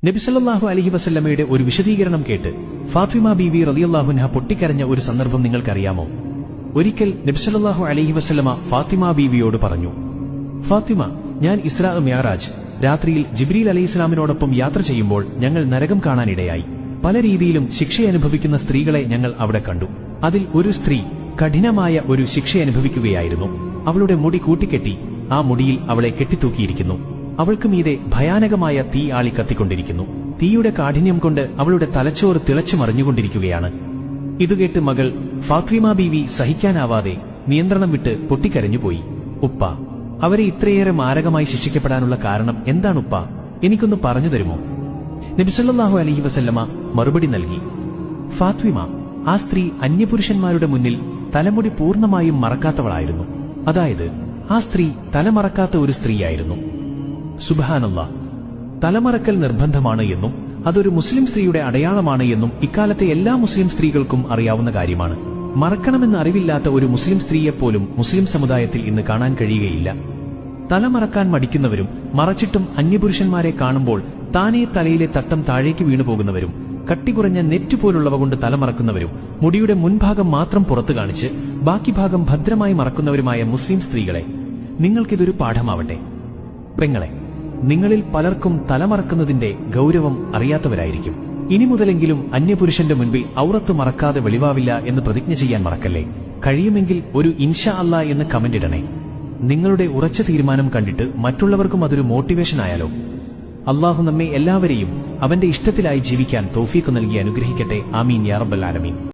നബിസല്ലല്ലാഹു അലൈഹി വസല്ലമയുടെ ഒരു വിശദീകരണം കേട്ട് ഫാത്തിമ ബീവി റളിയല്ലാഹു അൻഹ പൊട്ടിക്കരഞ്ഞ ഒരു സന്ദർഭം നിങ്ങൾക്കറിയാമോ? ഒരിക്കൽ നബിസല്ലല്ലാഹു അലൈഹി വസല്ലമ ഫാത്തിമ ബീവിയോട് പറഞ്ഞു, ഫാത്തിമ, ഞാൻ ഇസ്രാ മിഅ്റാജ് രാത്രിയിൽ ജിബ്രീൽ അലൈഹിസ്സലാമിനോടൊപ്പം യാത്ര ചെയ്യുമ്പോൾ ഞങ്ങൾ നരകം കാണാനിടയായി. പല രീതിയിലും ശിക്ഷയനുഭവിക്കുന്ന സ്ത്രീകളെ ഞങ്ങൾ അവിടെ കണ്ടു. അതിൽ ഒരു സ്ത്രീ കഠിനമായ ഒരു ശിക്ഷയനുഭവിക്കുകയായിരുന്നു. അവളുടെ മുടി കൂട്ടിക്കെട്ടി ആ മുടിയിൽ അവളെ കെട്ടിത്തൂക്കിയിരിക്കുന്നു. അവൾക്ക് മീതെ ഭയാനകമായ തീ ആളി കത്തിക്കൊണ്ടിരിക്കുന്നു. തീയുടെ കാഠിന്യം കൊണ്ട് അവളുടെ തലച്ചോറ് തിളച്ചു മറിഞ്ഞുകൊണ്ടിരിക്കുകയാണ്. ഇതുകേട്ട് മകൾ ഫാത്തിമ ബീവി സഹിക്കാനാവാതെ നിയന്ത്രണം വിട്ട് പൊട്ടിക്കരഞ്ഞുപോയി. ഉപ്പ, അവരെ ഇത്രയേറെ മാരകമായി ശിക്ഷിക്കപ്പെടാനുള്ള കാരണം എന്താണുപ്പ? എനിക്കൊന്ന് പറഞ്ഞു തരുമോ? നബി സല്ലല്ലാഹു അലൈഹി വസല്ലമ മറുപടി നൽകി, ഫാത്തിമ, ആ സ്ത്രീ അന്യപുരുഷന്മാരുടെ മുന്നിൽ തലമുടി പൂർണ്ണമായും മറക്കാത്തവളായിരുന്നു. അതായത് ആ സ്ത്രീ തലമറക്കാത്ത ഒരു സ്ത്രീയായിരുന്നു. സുബ്ഹാനല്ലാഹ്, തലമറക്കൽ നിർബന്ധമാണ് എന്നും അതൊരു മുസ്ലിം സ്ത്രീയുടെ അടയാളമാണ് എന്നും ഇക്കാലത്തെ എല്ലാ മുസ്ലിം സ്ത്രീകൾക്കും അറിയാവുന്ന കാര്യമാണ്. മറക്കണമെന്ന് അറിവില്ലാത്ത ഒരു മുസ്ലിം സ്ത്രീയെപ്പോലും മുസ്ലിം സമുദായത്തിൽ ഇന്ന് കാണാൻ കഴിയുകയില്ല. തലമറക്കാൻ മടിക്കുന്നവരും മറച്ചിട്ടും അന്യപുരുഷന്മാരെ കാണുമ്പോൾ താനേ തലയിലെ തട്ടം താഴേക്ക് വീണുപോകുന്നവരും കട്ടികുറഞ്ഞ നെറ്റ് പോലുള്ളവ കൊണ്ട് തലമറക്കുന്നവരും മുടിയുടെ മുൻഭാഗം മാത്രം പുറത്തു കാണിച്ച് ബാക്കി ഭാഗം ഭദ്രമായി മറക്കുന്നവരുമായ മുസ്ലിം സ്ത്രീകളെ, നിങ്ങൾക്കിതൊരു പാഠമാവട്ടെ. പെങ്ങളെ, നിങ്ങളിൽ പലർക്കും തലമറക്കുന്നതിന്റെ ഗൗരവം അറിയാത്തവരായിരിക്കും. ഇനി മുതലെങ്കിലും അന്യപുരുഷന്റെ മുൻപിൽ ഔറത്ത് മറക്കാതെ വെളിവാവില്ല എന്ന് പ്രതിജ്ഞ ചെയ്യാൻ മറക്കല്ലേ. കഴിയുമെങ്കിൽ ഒരു ഇൻഷാ അല്ലാ എന്ന് കമന്റ് ഇടണേ. നിങ്ങളുടെ ഉറച്ച തീരുമാനം കണ്ടിട്ട് മറ്റുള്ളവർക്കും അതൊരു മോട്ടിവേഷൻ ആയാലോ. അല്ലാഹു നമ്മെ എല്ലാവരെയും അവന്റെ ഇഷ്ടത്തിലായി ജീവിക്കാൻ തൗഫീഖ് നൽകി അനുഗ്രഹിക്കട്ടെ. ആമീൻ യാ റബ്ബൽ ആലമീൻ.